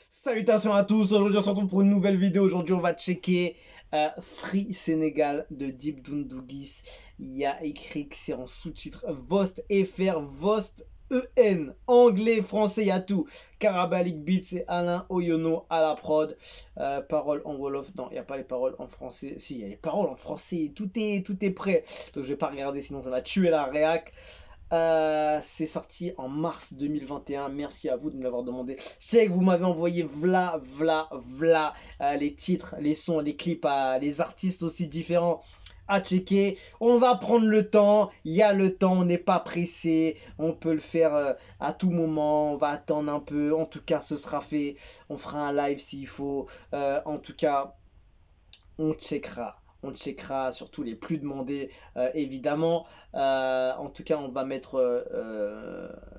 Salutations à tous, aujourd'hui on se retrouve pour une nouvelle vidéo. Aujourd'hui on va checker Free Sénégal de Dip Doundouguis. Il y a écrit que c'est en sous-titre Vost FR, Vost EN, anglais, français, il y a tout. Karabalik Beats et Alain Oyono à la prod. Paroles en Wolof, non il n'y a pas les paroles en français. Si, il y a les paroles en français, tout est prêt. Donc je vais pas regarder sinon ça va tuer la réac. C'est sorti en mars 2021. Merci à vous de me l'avoir demandé. Je sais que vous m'avez envoyé v'là les titres, les sons, les clips, les artistes aussi différents à checker. On va prendre le temps. Il y a le temps. On n'est pas pressé. On peut le faire à tout moment. On va attendre un peu. En tout cas, ce sera fait. On fera un live s'il faut. En tout cas, on checkera. On checkera surtout les plus demandés, évidemment. En tout cas, on va mettre.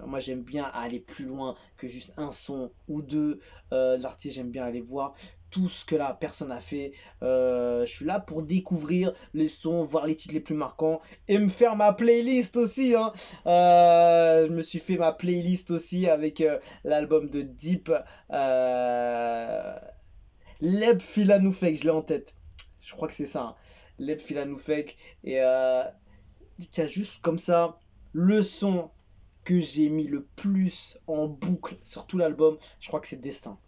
Moi, j'aime bien aller plus loin que juste un son ou deux. L'artiste, j'aime bien aller voir tout ce que la personne a fait. Je suis là pour découvrir les sons, voir les titres les plus marquants et me faire ma playlist aussi, hein. Je me suis fait ma playlist aussi avec l'album de Deep. Leb Filanoufek, je l'ai en tête. Je crois que c'est ça, hein. Leb Filanoufek. Et tiens, juste comme ça, le son que j'ai mis le plus en boucle sur tout l'album, je crois que c'est Destin.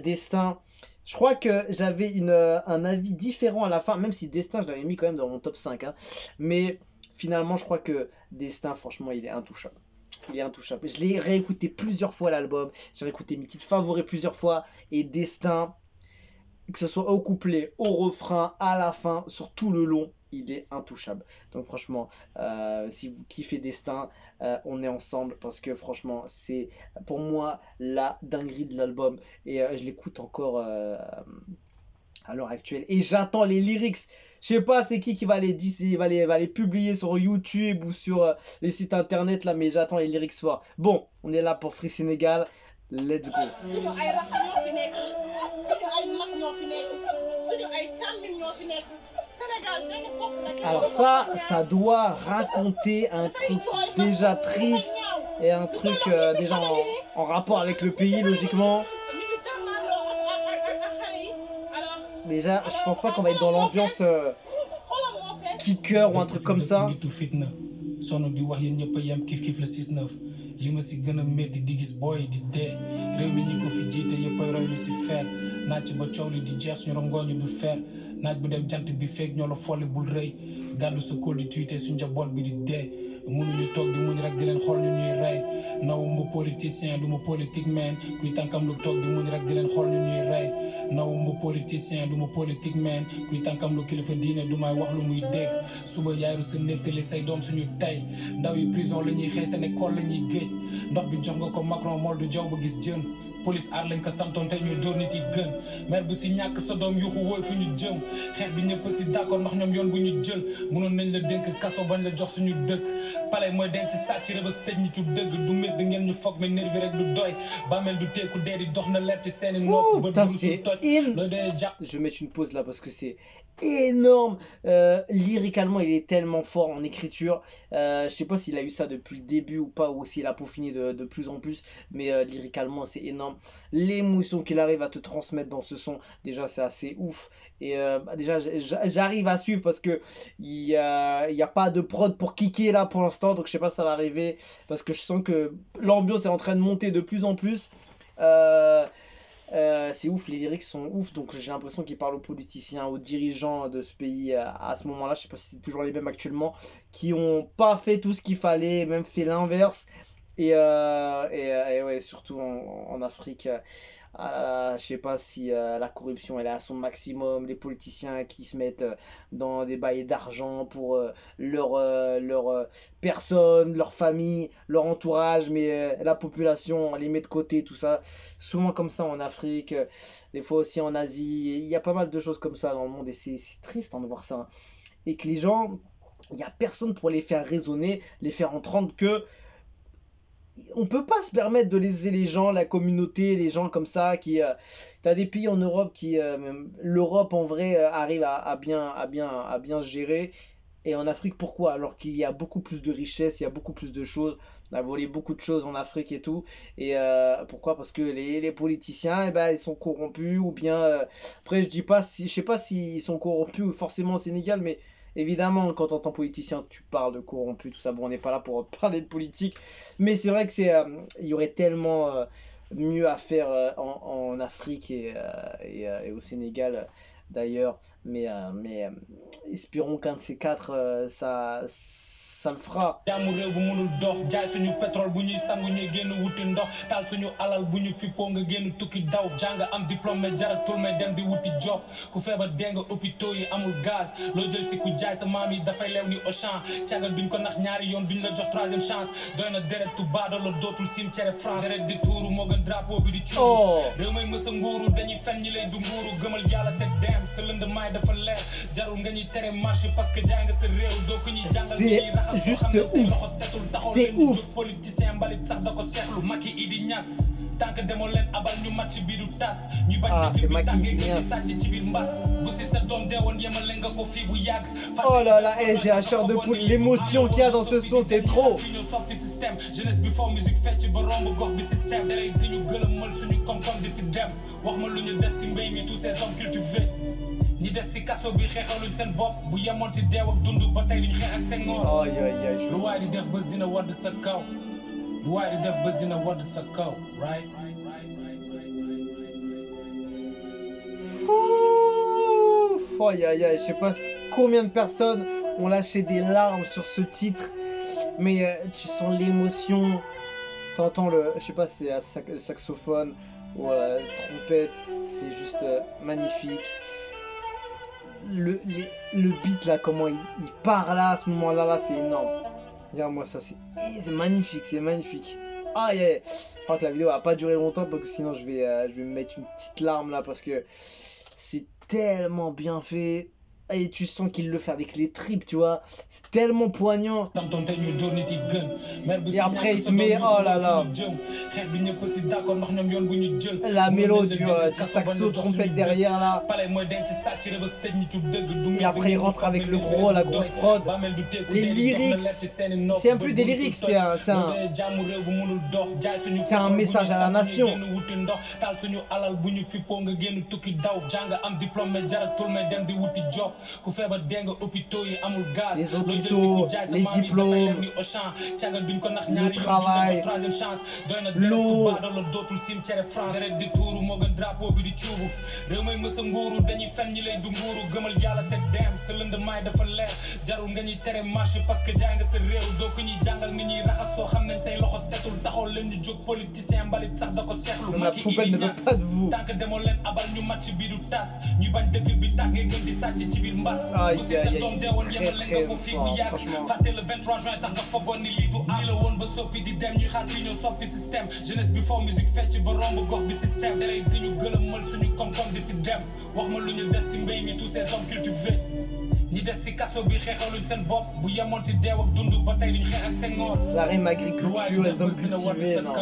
Destin, je crois que j'avais un avis différent à la fin, même si Destin, je l'avais mis quand même dans mon top 5, hein. Mais finalement, je crois que Destin, franchement, il est intouchable. Il est intouchable. Je l'ai réécouté plusieurs fois l'album. J'ai réécouté mes titres favoris plusieurs fois. Et Destin, que ce soit au couplet, au refrain, à la fin, sur tout le long, il est intouchable. Donc franchement, si vous kiffez Destin, on est ensemble parce que franchement, c'est pour moi la dinguerie de l'album et je l'écoute encore à l'heure actuelle. Et j'attends les lyrics. Je sais pas c'est qui va les, va les publier sur YouTube ou sur les sites internet là, mais j'attends les lyrics forts. Bon, on est là pour Free Sénégal. Let's go. Alors ça doit raconter un truc déjà triste et un truc déjà en rapport avec le pays logiquement. Déjà, je pense pas qu'on va être dans l'ambiance kicker ou un truc comme ça. li ma si gën a métti di gis booy di dee réew mi ñi ko fi jiite yëppay roy lu si feer naaj ba coow li di jeex suñu rongooñu du feer naaj bu dem jant bi feeg ñoo la folli bul rëy gàddu sa kóol di tuite su njaboot bi di dee mënuñu toog di muñ rek di leen xool ñu ñuy rey nawuma politicien du ma politique man kuy tànkam lu toog di muñ rek di leen xool ñu ñuy rey nawuma politicien du ma politique man kuy tànkam lu kilifa diine du may wax lu muy dégg suba yaaru sa nettali say doom suñu tey ndaw yi prison la ñuy xëy seen école la ñuy géej ndox bi jox nga ko Macron mool du jaw ba gis jën police aar lañ ko santoon tey ñuy dóor nit yi gën maire bu si ñàkk sa doom yuxu wooy fu ñu jëm xeex bi ñëpp si d'accord ndax ñoom yoon bu ñu jël mënoon nañ la dénk kaso bañ la jox suñu dëkk palais mooy denc sàcc rëbës tëj ñi ci dëgg du métti ngeen ñu foog mais nervi rek du doy bàmmeel du teeku dee di dox na leer ci seeni nopp ba dugg su toj looy dee jàpp. Je vais mettre une pause là parce que c'est énorme. Lyricalement, il est tellement fort en écriture. Je sais pas s'il a eu ça depuis le début ou pas, ou s'il a peaufiné de plus en plus, mais lyricalement, c'est énorme. L'émotion qu'il arrive à te transmettre dans ce son, déjà, c'est assez ouf. Et déjà, j'arrive à suivre parce que il y a pas de prod pour kicker là pour l'instant, donc je sais pas si ça va arriver parce que je sens que l'ambiance est en train de monter de plus en plus. C'est ouf, les lyrics sont ouf, donc j'ai l'impression qu'il parle aux politiciens, aux dirigeants de ce pays à ce moment-là, je sais pas si c'est toujours les mêmes actuellement, qui ont pas fait tout ce qu'il fallait, même fait l'inverse, et ouais, surtout en Afrique, je sais pas si la corruption elle est à son maximum, les politiciens qui se mettent dans des bails d'argent pour leur personne, leur famille, leur entourage, mais la population on les met de côté, tout ça. Souvent comme ça en Afrique, des fois aussi en Asie, il y a pas mal de choses comme ça dans le monde et c'est triste, hein, de voir ça, hein. Et que les gens, il n'y a personne pour les faire raisonner, les faire entendre que on peut pas se permettre de léser les gens, la communauté, les gens comme ça qui t'as des pays en Europe qui l'Europe en vrai arrive à bien se gérer et en Afrique pourquoi alors qu'il y a beaucoup plus de richesses, il y a beaucoup plus de choses On a volé beaucoup de choses en Afrique et tout. Et pourquoi? Parce que les politiciens, eh ben, ils sont corrompus ou bien. Après, je sais pas s'ils sont corrompus forcément au Sénégal, mais évidemment, quand on entend politicien, tu parles de corrompus, tout ça. Bon, on n'est pas là pour parler de politique, mais c'est vrai que il y aurait tellement mieux à faire en Afrique et au Sénégal d'ailleurs. Mais espérons qu'un de ces quatre, ça le fera. jaamu réew bu mënul dox jaay suñu pétrole bu ñuy sangu ñuy génn wuti ndox taal suñu alal bu ñu fippoo nga génn tukki daw jàng am diplôme mais jaratul mais dem di wuti job ku feebar dee nga hôpitaux yi amul gaz loo jël ci ku jaay sa maam yi dafay leew ni Auchan càgga duñ ko nax ñaari yoon duñ la jox troisième chance doy na deret tu baado la dootul cimetière France deret di tuuru moo gën drapeau bi di ci réew may mësa nguuru dañuy fen ñi lay du nguuru gëmal yàlla te dem sa lënd maay dafa leer jarul nga ñuy tere marché parce que jaay nga sa réew doo ko ñuy jàngal C'est juste ouf. C'est ouf. politicien mbalit sax da ko seexlu Macky Idi Niass tant que demoo leen abal ñu match bi du tas ñu bañ dëkk bi tàngee gën di sàcc ci biir mbas bu si sa doom deewoon yemale nga ko fii bu yàgg oh là là, j'ai la chair de poule, l'émotion qu'il y a dans ce son, c'est trop. ñu soppi système jeunesse bi foo musique fecc ba romb gox bi système dalay di ñu gëlëmal suñu koom-koom di si dem wax ma lu ñu def si mbéy mi tous ces hommes cultivés ñi des si kaso bi xeexaluñ seen bopp bu yemoon ci deew ak dund ba tey duñ xeex ak seen ngoor lu waay di def bés dina wadd sa kaw lu waay di def bés dina wadd sa kaw right Oh, je sais pas combien de personnes ont lâché des larmes sur ce titre, mais tu sens l'émotion, t'entends je sais pas, c'est le saxophone ou la trompette, c'est juste magnifique. Le beat là, comment il part là, à ce moment-là, là, c'est énorme. Regarde-moi ça, c'est magnifique, c'est magnifique. Ah, je crois que la vidéo va pas durer longtemps parce que sinon je vais me mettre une petite larme là parce que c'est tellement bien fait. Et tu sens qu'il le fait avec les tripes, tu vois. C'est tellement poignant. Et après, il se met, oh là là. La mélodie du saxo trompette derrière là. Et après, il rentre avec la grosse prod. Les lyrics, c'est un peu des lyrics, c'est un message à la nation. Les hôpitaux, les diplômes, le travail, l'eau. La poubelle ne veut pas de vous. Aïe, aïe, aïe, très fort, franchement. La rime agriculture, les hommes cultivés, non.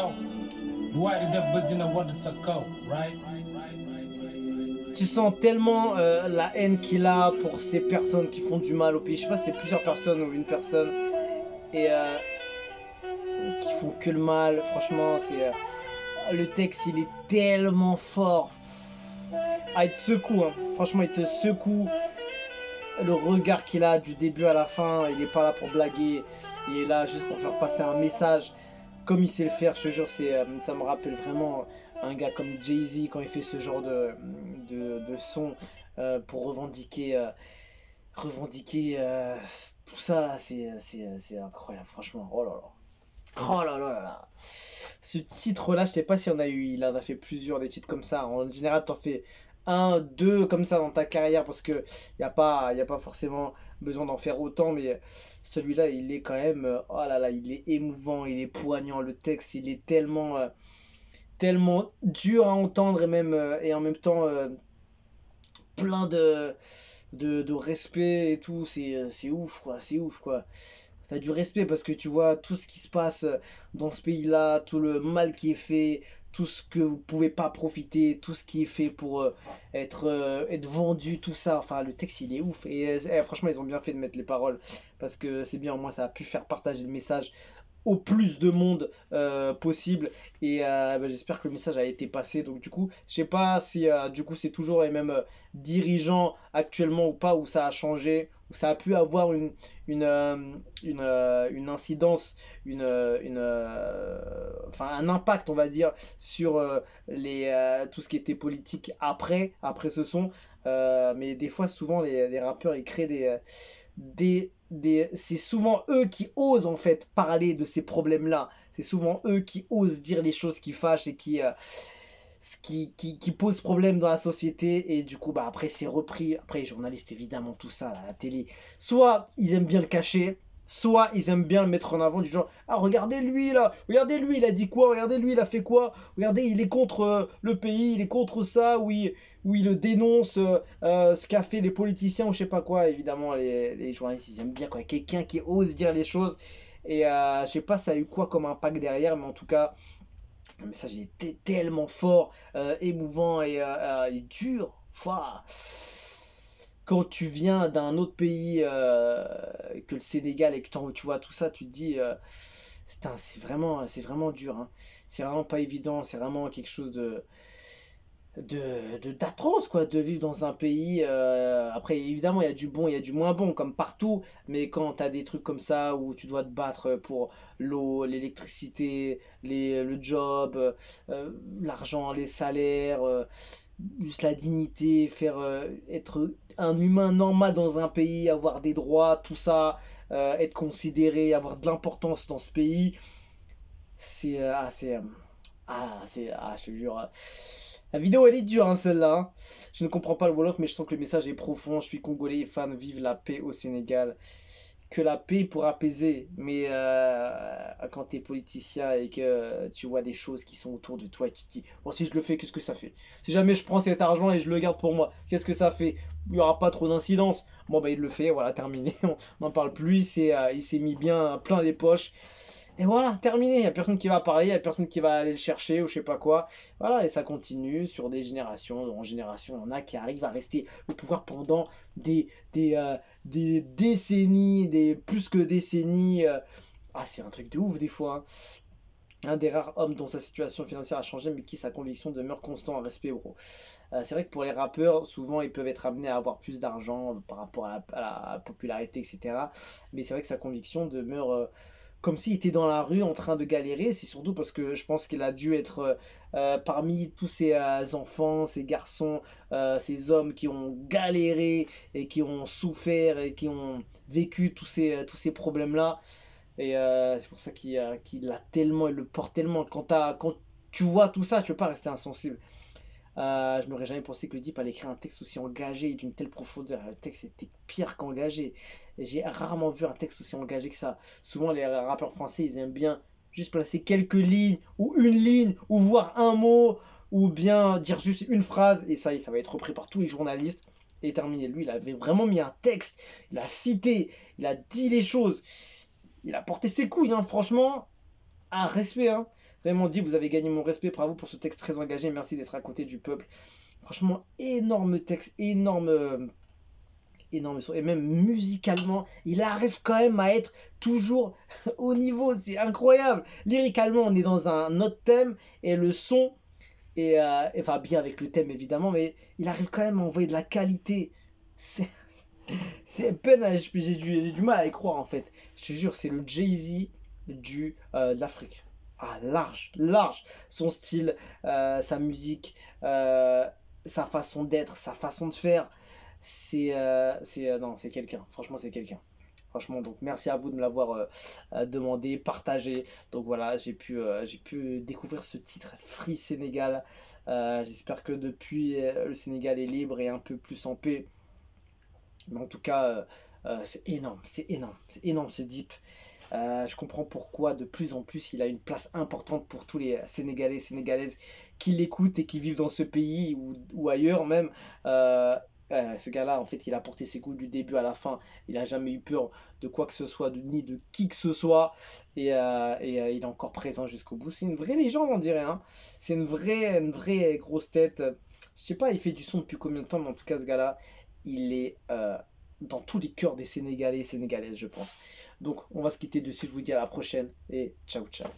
Tu sens tellement la haine qu'il a pour ces personnes qui font du mal au pays. Je sais pas si c'est plusieurs personnes ou une personne et qui font que le mal. Franchement, le texte, il est tellement fort. Ah, il te secoue, hein. Franchement, il te secoue. Le regard qu'il a du début à la fin, il est pas là pour blaguer. Il est là juste pour faire passer un message. Comme il sait le faire, je te jure, ça me rappelle vraiment un gars comme Jay-Z quand il fait ce genre de son pour revendiquer tout ça là, c'est incroyable, franchement. Oh là là. Oh là là là là. Ce titre là, je sais pas s'il y en a eu, il en a fait plusieurs des titres comme ça. En général, t'en fais un, deux comme ça dans ta carrière parce que y a pas forcément besoin d'en faire autant, mais celui-là, il est quand même, oh là là, il est émouvant, il est poignant, le texte, il est tellement dur à entendre et en même temps plein de respect et tout, c'est ouf quoi, c'est ouf quoi. T'as du respect parce que tu vois tout ce qui se passe dans ce pays-là, tout le mal qui est fait, tout ce que vous pouvez pas profiter, tout ce qui est fait pour être vendu, tout ça. Enfin, le texte il est ouf et franchement ils ont bien fait de mettre les paroles parce que c'est bien, au moins ça a pu faire partager le message au plus de monde possible. Et bah, j'espère que le message a été passé. Donc du coup, je sais pas si du coup c'est toujours les mêmes dirigeants actuellement ou pas, ou ça a changé, ou ça a pu avoir une, euh, une incidence, enfin un impact, on va dire, sur tout ce qui était politique après ce son. Mais des fois, souvent, les rappeurs, ils créent c'est souvent eux qui osent en fait parler de ces problèmes-là. C'est souvent eux qui osent dire les choses qui fâchent et qui posent problème dans la société. Et du coup, bah, après, c'est repris. Après, les journalistes, évidemment, tout ça, là, la télé. Soit ils aiment bien le cacher, soit ils aiment bien le mettre en avant du genre, ah regardez lui là, regardez lui il a dit quoi, regardez lui il a fait quoi, regardez il est contre le pays, il est contre ça, oui il le dénonce ce qu'a fait les politiciens ou je sais pas quoi. Évidemment les journalistes ils aiment bien quoi, quelqu'un qui ose dire les choses. Et je sais pas ça a eu quoi comme impact derrière, mais en tout cas le message il était tellement fort, émouvant et dur. Ouah. Quand tu viens d'un autre pays que le Sénégal et que tu vois tout ça, tu te dis, putain, c'est vraiment dur, hein. C'est vraiment pas évident, c'est vraiment quelque chose d'atroce quoi, de vivre dans un pays. Après, évidemment, il y a du bon, il y a du moins bon, comme partout, mais quand tu as des trucs comme ça où tu dois te battre pour l'eau, l'électricité, le job, l'argent, les salaires, juste la dignité, être un humain normal dans un pays, avoir des droits, tout ça, être considéré, avoir de l'importance dans ce pays, je te jure. La vidéo elle est dure hein, celle-là, hein. Je ne comprends pas le Wolof mais je sens que le message est profond. Je suis congolais et fan, vive la paix au Sénégal. Que la paix pour apaiser. Mais quand tu es politicien et que tu vois des choses qui sont autour de toi et tu te dis, bon si je le fais, qu'est-ce que ça fait? Si jamais je prends cet argent et je le garde pour moi, qu'est-ce que ça fait? Il n'y aura pas trop d'incidence. Bon bah il le fait, voilà, terminé. On n'en parle plus, il s'est mis bien plein les poches. Et voilà, terminé. Il n'y a personne qui va parler, il n'y a personne qui va aller le chercher ou je sais pas quoi. Voilà, et ça continue sur des générations. En génération, il y en a qui arrivent à rester au pouvoir pendant des décennies, plus que décennies. Ah, c'est un truc de ouf des fois, hein. Un des rares hommes dont sa situation financière a changé, mais qui sa conviction demeure constant en respect, bro. C'est vrai que pour les rappeurs, souvent ils peuvent être amenés à avoir plus d'argent par rapport à la popularité, etc. Mais c'est vrai que sa conviction demeure comme s'il était dans la rue en train de galérer. C'est surtout parce que je pense qu'il a dû être parmi tous ces enfants, ces garçons, ces hommes qui ont galéré et qui ont souffert et qui ont vécu tous ces problèmes-là. Et c'est pour ça qu'il l'a tellement, il le porte tellement. Quand tu vois tout ça, tu peux pas rester insensible. Je n'aurais jamais pensé que Deep allait écrire un texte aussi engagé et d'une telle profondeur. Le texte était pire qu'engagé. J'ai rarement vu un texte aussi engagé que ça. Souvent, les rappeurs français, ils aiment bien juste placer quelques lignes, ou une ligne, ou voir un mot, ou bien dire juste une phrase, et ça y est, ça va être repris par tous les journalistes, et terminé. Lui, il avait vraiment mis un texte, il a cité, il a dit les choses, il a porté ses couilles, hein, franchement. Ah, respect, hein. Vraiment dit, vous avez gagné mon respect, bravo pour ce texte très engagé, merci d'être à côté du peuple. Franchement, énorme texte, énorme son. Et même musicalement, il arrive quand même à être toujours au niveau, c'est incroyable. Lyricalement, on est dans un autre thème, et le son, enfin bien avec le thème évidemment, mais il arrive quand même à envoyer de la qualité. C'est c'est peine, j'ai du mal à y croire en fait. Je te jure, c'est le Jay-Z de l'Afrique. Ah, large, large. Son style, sa musique, sa façon d'être, sa façon de faire. Non, c'est quelqu'un. Franchement, c'est quelqu'un. Franchement, donc merci à vous de me l'avoir demandé, partagé. Donc voilà, j'ai pu découvrir ce titre Free Sénégal. J'espère que depuis le Sénégal est libre et un peu plus en paix. Mais en tout cas, c'est énorme, c'est énorme, c'est énorme ce Deep. Je comprends pourquoi de plus en plus il a une place importante pour tous les Sénégalais et Sénégalaises qui l'écoutent et qui vivent dans ce pays ou ailleurs même. Euh, Ce gars-là, en fait, il a porté ses coups du début à la fin. Il n'a jamais eu peur de quoi que ce soit, ni de qui que ce soit. Et il est encore présent jusqu'au bout. C'est une vraie légende, on dirait, hein. C'est une vraie grosse tête. Je sais pas, il fait du son depuis combien de temps, mais en tout cas, ce gars-là, il est dans tous les cœurs des Sénégalais et Sénégalaises, je pense. Donc, on va se quitter dessus. Je vous dis à la prochaine et ciao, ciao.